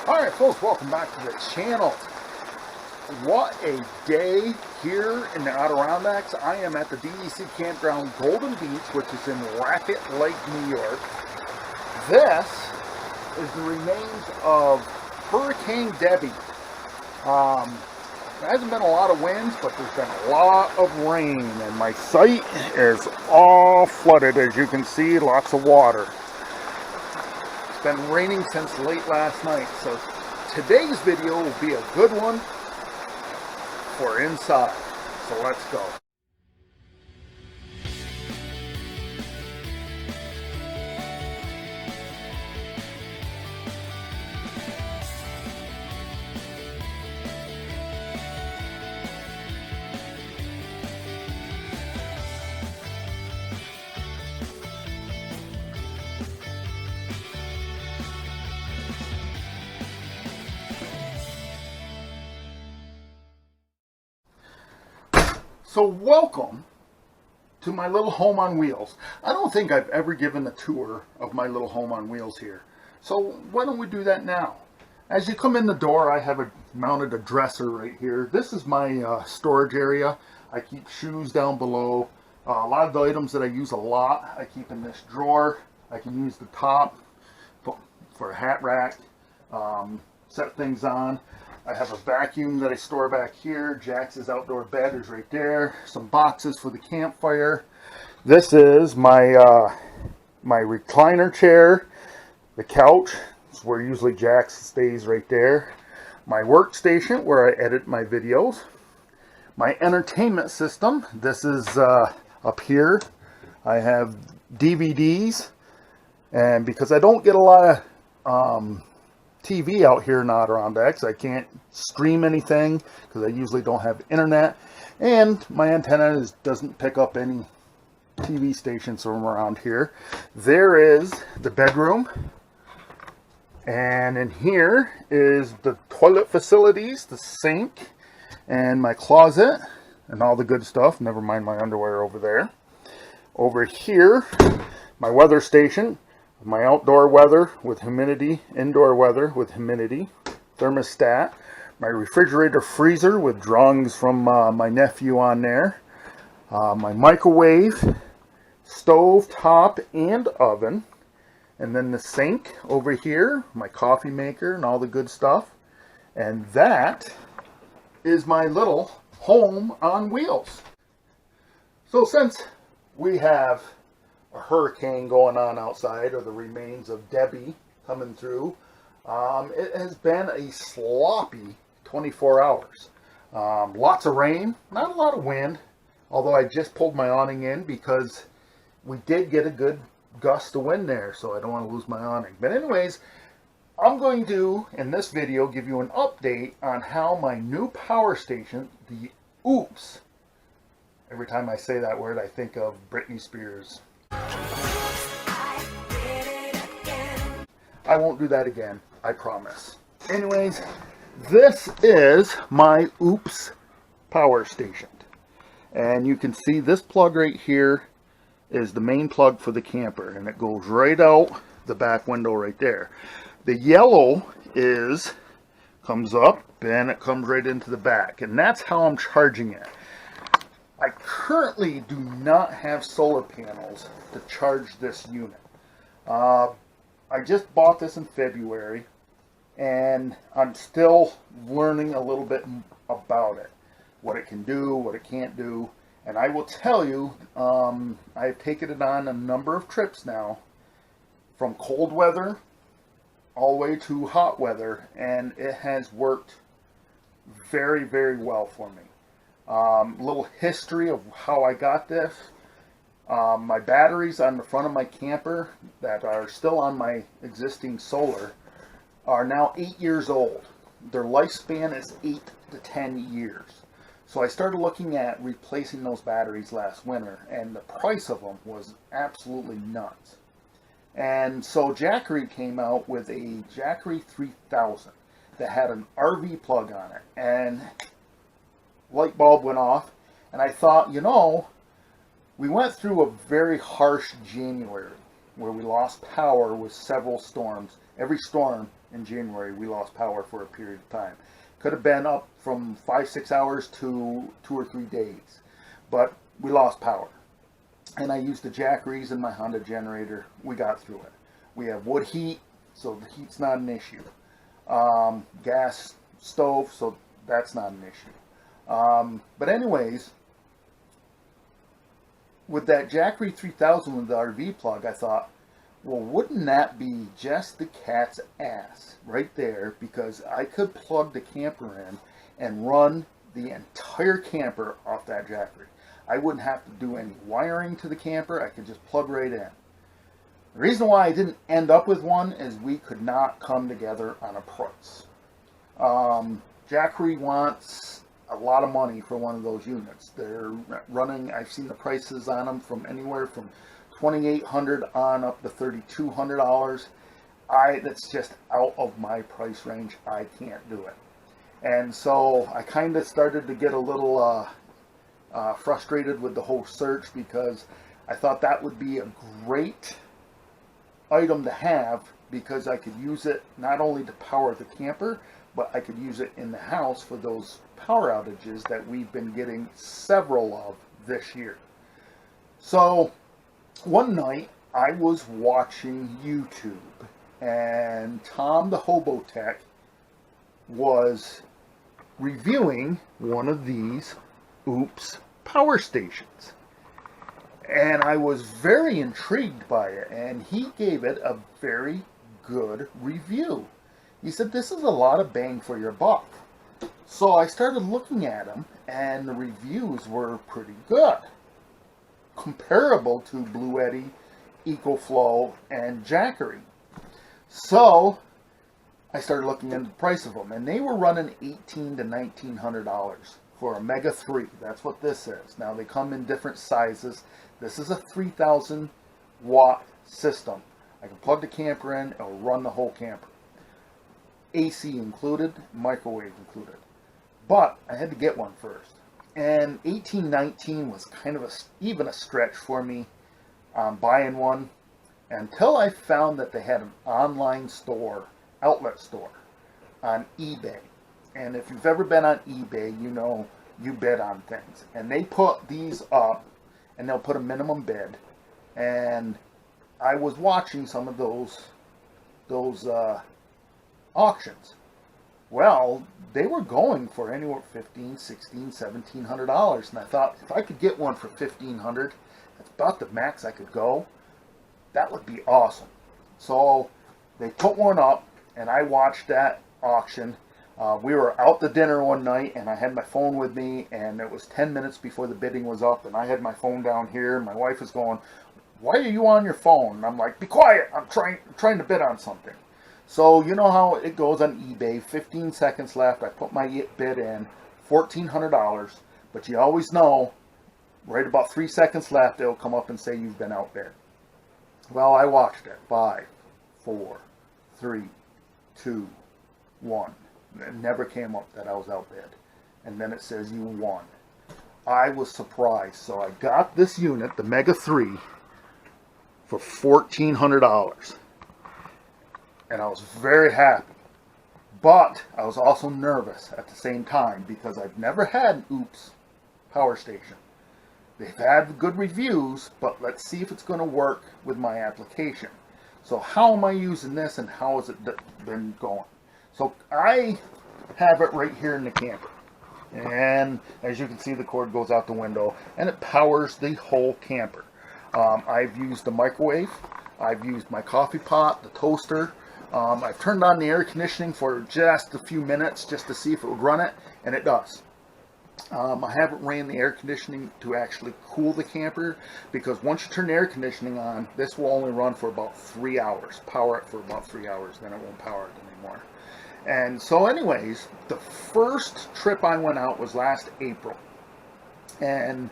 Alright folks, welcome back to the channel. What a day here in the Adirondacks. I am at the DEC campground Golden Beach, which is in Racket Lake, New York. This is the remains of Hurricane Debbie. There hasn't been a lot of winds, but there's been a lot of rain, and my site is all flooded. As you can see, lots of water. It's been raining since late last night, so today's video will be a good one for inside. So let's go. So welcome to my little home on wheels. I don't think I've ever given a tour of my little home on wheels here. So why don't we do that now? As you come in the door, I have mounted a dresser right here. This is my storage area. I keep shoes down below. A lot of the items that I use a lot, I keep in this drawer. I can use the top for a hat rack, set things on. I have a vacuum that I store back here. Jax's outdoor bed is right there. Some boxes for the campfire. This is my my recliner chair. The couch is where usually Jax stays right there. My workstation where I edit my videos. My entertainment system. This is up here. I have DVDs, and because I don't get a lot of TV out here in Adirondacks, I can't stream anything because I usually don't have internet, and my antenna doesn't pick up any TV stations from around here. There is the bedroom, and in here is the toilet facilities, the sink, and my closet, and all the good stuff, never mind my underwear over there. Over here, my weather station, my outdoor weather with humidity, indoor weather with humidity, thermostat, my refrigerator freezer with drawings from my nephew on there, my microwave, stove top and oven, and then the sink over here, my coffee maker and all the good stuff. And that is my little home on wheels. So since we have a hurricane going on outside, or the remains of Debbie coming through, it has been a sloppy 24 hours. Lots of rain, not a lot of wind, although I just pulled my awning in because we did get a good gust of wind there, so I don't want to lose my awning. But anyways, I'm going to, in this video, give you an update on how my new power station, the OUPES, every time I say that word I think of Britney Spears. I won't do that again, I promise. Anyways, this is my OUPES power station. And you can see this plug right here is the main plug for the camper, and it goes right out the back window right there. The yellow comes up and it comes right into the back, and that's how I'm charging it. I currently do not have solar panels to charge this unit. I just bought this in February, and I'm still learning a little bit about it. What it can do, what it can't do. And I will tell you, I've taken it on a number of trips now, from cold weather all the way to hot weather, and it has worked very, very well for me. Little history of how I got this. My batteries on the front of my camper that are still on my existing solar are now 8 years old. Their lifespan is 8 to 10 years. So I started looking at replacing those batteries last winter, and the price of them was absolutely nuts. And so Jackery came out with a Jackery 3000 that had an RV plug on it, and light bulb went off, and I thought, you know, we went through a very harsh January where we lost power with several storms. Every storm in January, we lost power for a period of time. Could have been up from 5-6 hours to 2 or 3 days, but we lost power. And I used the Jackeries in my Honda generator. We got through it. We have wood heat, so the heat's not an issue. Gas stove, so that's not an issue. But anyways, with that Jackery 3000 with the RV plug, I thought, well, wouldn't that be just the cat's ass right there? Because I could plug the camper in and run the entire camper off that Jackery. I wouldn't have to do any wiring to the camper. I could just plug right in. The reason why I didn't end up with one is we could not come together on a price. Jackery wants a lot of money for one of those units. They're running, I've seen the prices on them from anywhere from $2,800 on up to $3,200. That's just out of my price range. I can't do it. And so I kind of started to get a little frustrated with the whole search, because I thought that would be a great item to have, because I could use it not only to power the camper, but I could use it in the house for those power outages that we've been getting several of this year. So one night I was watching YouTube, and Tom the Hobo Tech was reviewing one of these OUPES power stations. And I was very intrigued by it, and he gave it a very good review. He said, this is a lot of bang for your buck. So I started looking at them, and the reviews were pretty good, comparable to Blue Eddy, EcoFlow, and Jackery. So I started looking into the price of them, and they were running $1,800 to $1,900 for a Mega 3. That's what this is. Now they come in different sizes. This is a 3,000 watt system. I can plug the camper in, it'll run the whole camper. AC included, microwave included. But I had to get one first. And $1,819 was kind of even a stretch for me buying one, until I found that they had an online store, outlet store, on eBay. And if you've ever been on eBay, you know you bid on things. And they put these up, and they'll put a minimum bid. And I was watching some of those auctions. Well, they were going for anywhere $1,500, $1,600, $1,700. And I thought, if I could get one for $1,500, that's about the max I could go. That would be awesome. So they put one up, and I watched that auction. We were out to dinner one night, and I had my phone with me, and it was 10 minutes before the bidding was up, and I had my phone down here, and my wife was going, why are you on your phone? And I'm like, be quiet, I'm trying to bid on something. So you know how it goes on eBay, 15 seconds left, I put my bid in, $1,400, but you always know, right about 3 seconds left, it'll come up and say you've been outbid. Well, I watched it, 5, 4, 3, 2, 1. It never came up that I was outbid. And then it says you won. I was surprised. So I got this unit, the Mega 3, for $1,400. And I was very happy. But I was also nervous at the same time, because I've never had an OUPES power station. They've had good reviews, but let's see if it's going to work with my application. So how am I using this, and how has it been going? So I have it right here in the camper. And as you can see, the cord goes out the window, and it powers the whole camper. I've used the microwave. I've used my coffee pot, the toaster. I've turned on the air conditioning for just a few minutes just to see if it would run it, and it does. I haven't ran the air conditioning to actually cool the camper, because once you turn the air conditioning on, this will only run for about 3 hours. Power it for about 3 hours, then it won't power it anymore. And so anyways, the first trip I went out was last April. And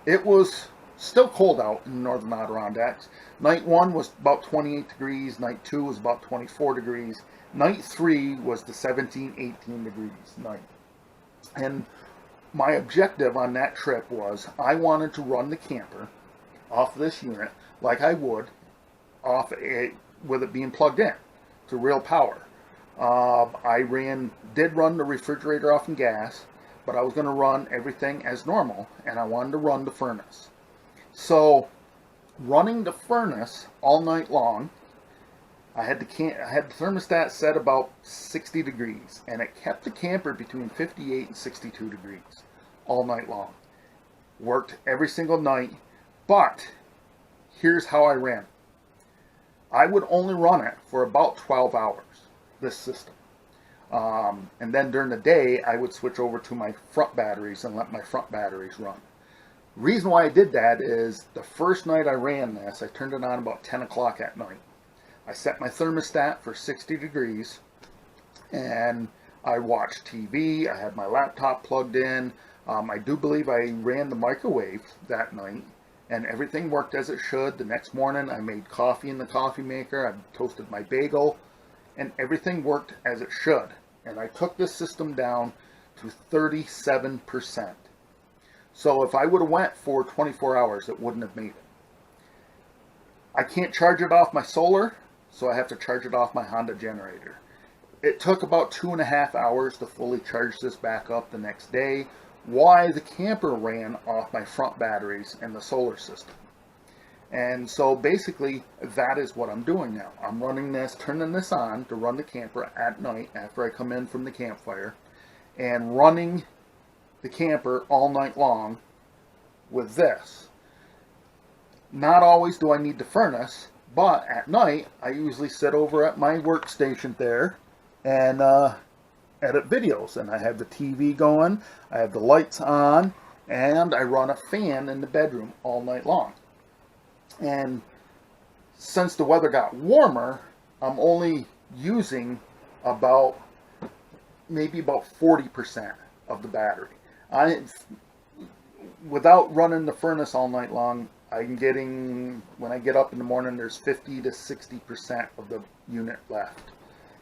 it was still cold out in the northern Adirondacks. Night 1 was about 28 degrees. Night 2 was about 24 degrees. Night 3 was the 17, 18 degrees night. And my objective on that trip was I wanted to run the camper off this unit like I would off with it being plugged in to real power. I did run the refrigerator off in gas, but I was going to run everything as normal, and I wanted to run the furnace. So running the furnace all night long, I had the thermostat set about 60 degrees, and it kept the camper between 58 and 62 degrees all night long. Worked every single night, but here's how I ran. I would only run it for about 12 hours, this system. And then during the day, I would switch over to my front batteries and let my front batteries run. Reason why I did that is the first night I ran this, I turned it on about 10 o'clock at night. I set my thermostat for 60 degrees, and I watched TV. I had my laptop plugged in. I do believe I ran the microwave that night, and everything worked as it should. The next morning, I made coffee in the coffee maker. I toasted my bagel, and everything worked as it should. And I took this system down to 37%. So if I would have went for 24 hours, it wouldn't have made it. I can't charge it off my solar, so I have to charge it off my Honda generator. It took about 2.5 hours to fully charge this back up the next day, while the camper ran off my front batteries and the solar system. And so basically, that is what I'm doing now. I'm running this, turning this on to run the camper at night after I come in from the campfire, and running the camper all night long with this. Not always do I need the furnace, but at night, I usually sit over at my workstation there and edit videos. And I have the TV going, I have the lights on, and I run a fan in the bedroom all night long. And since the weather got warmer, I'm only using maybe about 40% of the battery. Without running the furnace all night long, I'm getting, when I get up in the morning, there's 50 to 60% of the unit left.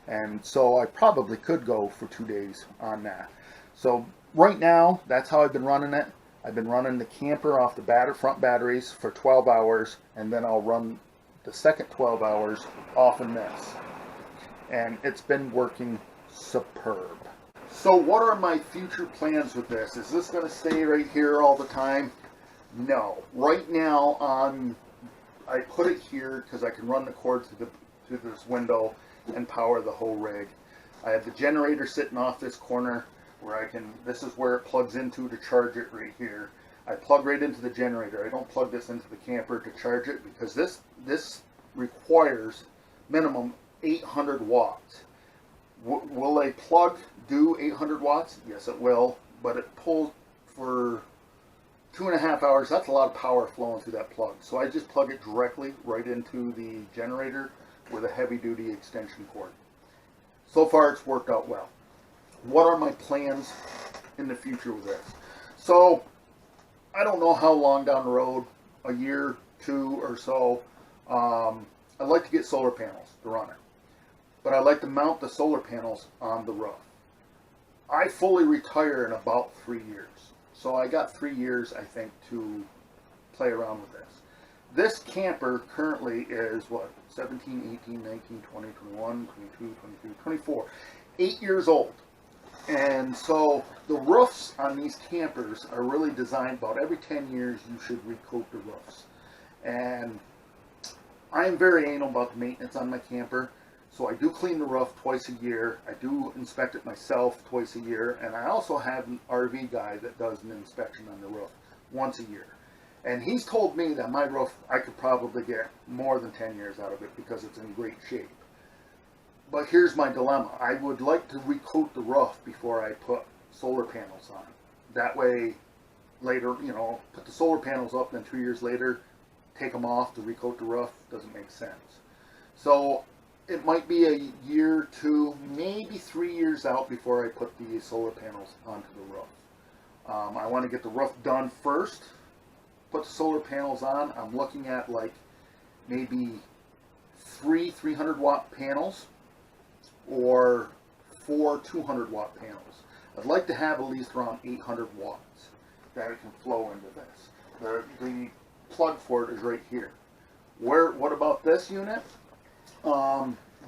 And so I probably could go for 2 days on that. So right now, that's how I've been running it. I've been running the camper off the front batteries for 12 hours, and then I'll run the second 12 hours off in this. And it's been working superb. So what are my future plans with this? Is this going to stay right here all the time? No. Right now, I put it here because I can run the cord to this window and power the whole rig. I have the generator sitting off this corner where this is where it plugs into to charge it right here. I plug right into the generator. I don't plug this into the camper to charge it because this requires minimum 800 watts. Will a plug do 800 watts? Yes, it will, but it pulls for 2.5 hours. That's a lot of power flowing through that plug. So I just plug it directly right into the generator with a heavy-duty extension cord. So far, it's worked out well. What are my plans in the future with this? So I don't know how long down the road, a year, 2 or so, I'd like to get solar panels to run it. But I'd like to mount the solar panels on the roof. I fully retire in about 3 years. So I got 3 years, I think, to play around with this. This camper currently is, 17, 18, 19, 20, 21, 22, 23, 24. 8 years old. And so the roofs on these campers are really designed about every 10 years you should recoat the roofs. And I'm very anal about the maintenance on my camper. So I do clean the roof twice a year. I do inspect it myself twice a year. And I also have an RV guy that does an inspection on the roof once a year. And he's told me that my roof, I could probably get more than 10 years out of it because it's in great shape. But here's my dilemma. I would like to recoat the roof before I put solar panels on. That way, later, put the solar panels up, then 2 years later, take them off to recoat the roof. Doesn't make sense. So it might be a year, 2, maybe 3 years out before I put the solar panels onto the roof. I want to get the roof done first, put the solar panels on. I'm looking at like maybe 3 300-watt panels or 4 200-watt panels. I'd like to have at least around 800 watts that it can flow into this. The plug for it is right here. What about this unit?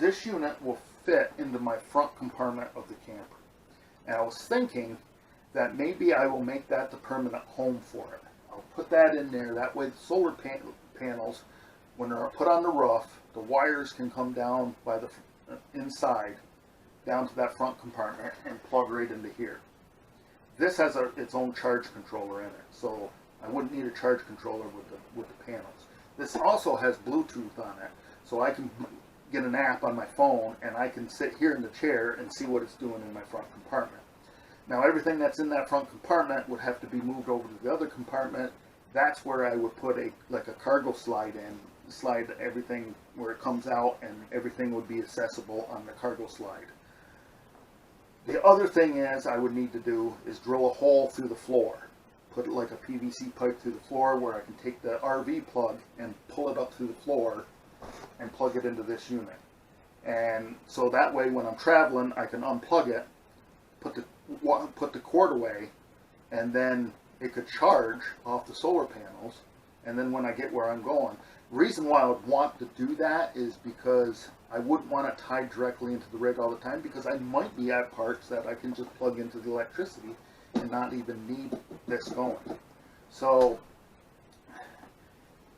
This unit will fit into my front compartment of the camper. And I was thinking that maybe I will make that the permanent home for it. I'll put that in there. That way the solar panels, when they're put on the roof, the wires can come down by the inside, down to that front compartment and plug right into here. This has its own charge controller in it, so I wouldn't need a charge controller with the panels. This also has Bluetooth on it, so I can get an app on my phone and I can sit here in the chair and see what it's doing in my front compartment. Now everything that's in that front compartment would have to be moved over to the other compartment. That's where I would put like a cargo slide in, slide everything where it comes out, and everything would be accessible on the cargo slide. The other thing is I would need to do is drill a hole through the floor. Put like a PVC pipe through the floor where I can take the RV plug and pull it up through the floor and plug it into this unit. And so that way when I'm traveling I can unplug it, put the cord away, and then it could charge off the solar panels, and then when I get where I'm going. The reason why I would want to do that is because I wouldn't want it tied directly into the rig all the time, because I might be at parts that I can just plug into the electricity and not even need this going. So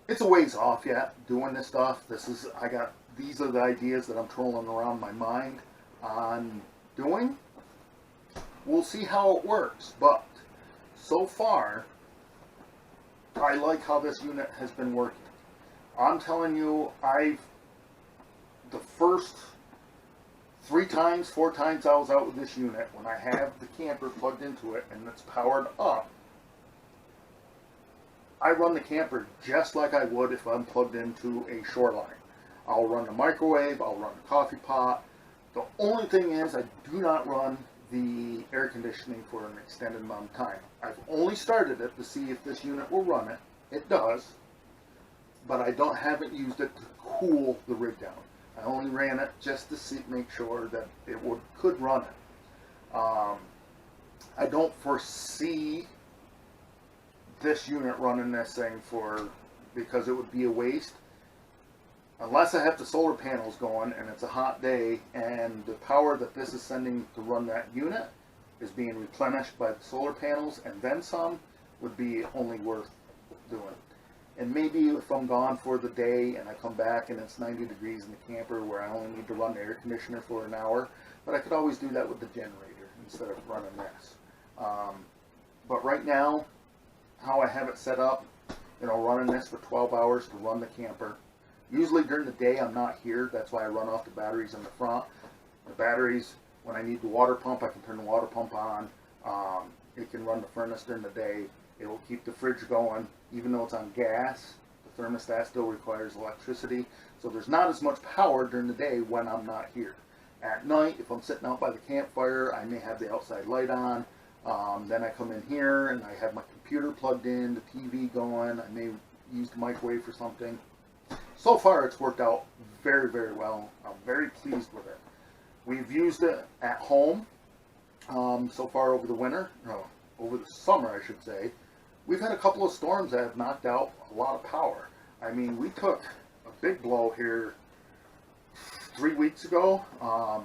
it's a ways off yet doing this stuff. These are the ideas that I'm trolling around my mind on doing. We'll see how it works, but so far I like how this unit has been working. I'm telling you, the first 4 times I was out with this unit, when I have the camper plugged into it and it's powered up, I run the camper just like I would if I'm plugged into a shoreline. I'll run the microwave, I'll run the coffee pot. The only thing is I do not run the air conditioning for an extended amount of time. I've only started it to see if this unit will run it. It does, but I haven't used it to cool the rig down. I only ran it just to make sure that it could run it. I don't foresee this unit running this thing because it would be a waste. Unless I have the solar panels going and it's a hot day and the power that this is sending to run that unit is being replenished by the solar panels and then some, would be only worth doing. And maybe if I'm gone for the day and I come back and it's 90 degrees in the camper where I only need to run the air conditioner for an hour, but I could always do that with the generator instead of running this. But right now, how I have it set up, running this for 12 hours to run the camper. Usually during the day I'm not here, that's why I run off the batteries in the front. The batteries, when I need the water pump, I can turn the water pump on. It can run the furnace during the day. It will keep the fridge going, even though it's on gas. The thermostat still requires electricity, so there's not as much power during the day when I'm not here. At night, if I'm sitting out by the campfire, I may have the outside light on. Then I come in here and I have my computer plugged in, the TV going. I may use the microwave for something. So far, it's worked out very, very well. I'm very pleased with it. We've used it at home so far over the winter, over the summer, I should say. We've had a couple of storms that have knocked out a lot of power. I mean, we took a big blow here 3 weeks ago. I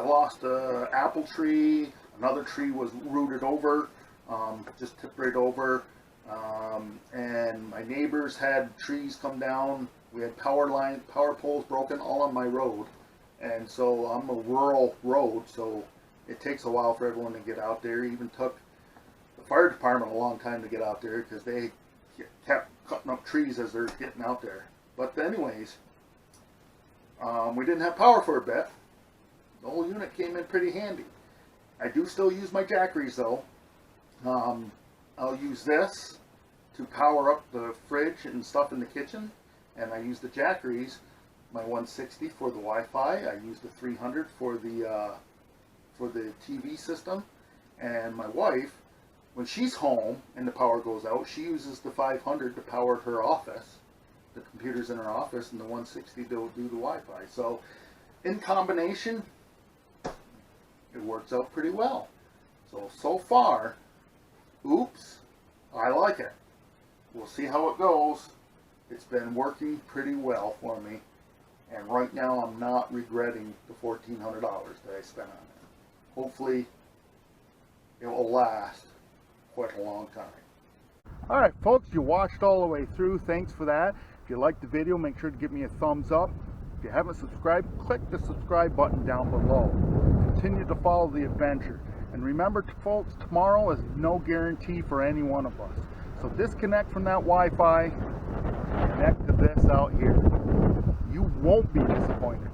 lost an apple tree. Another tree was rooted over, just tipped right over. And my neighbors had trees come down. We had power poles broken all on my road. And so I'm a rural road, so it takes a while for everyone to get out there. It even took the fire department a long time to get out there because they kept cutting up trees as they're getting out there. But anyways, we didn't have power for a bit. The whole unit came in pretty handy. I do still use my jackeries though. I'll use this to power up the fridge and stuff in the kitchen, and I use the jackeries, my 160 for the Wi-Fi. I use the 300 for the TV system, and my wife, when she's home and the power goes out, she uses the 500 to power her office, the computers in her office, and the 160 to do the Wi-Fi. So in combination, it works out pretty well. So far, OUPES, I like it. We'll see how it goes. It's been working pretty well for me. And right now I'm not regretting the $1,400 that I spent on it. Hopefully it will last quite a long time. Alright folks, you watched all the way through. Thanks for that. If you liked the video, make sure to give me a thumbs up. If you haven't subscribed, click the subscribe button down below. Continue to follow the adventure. And remember folks, tomorrow is no guarantee for any one of us. So disconnect from that Wi-Fi, connect to this out here. You won't be disappointed.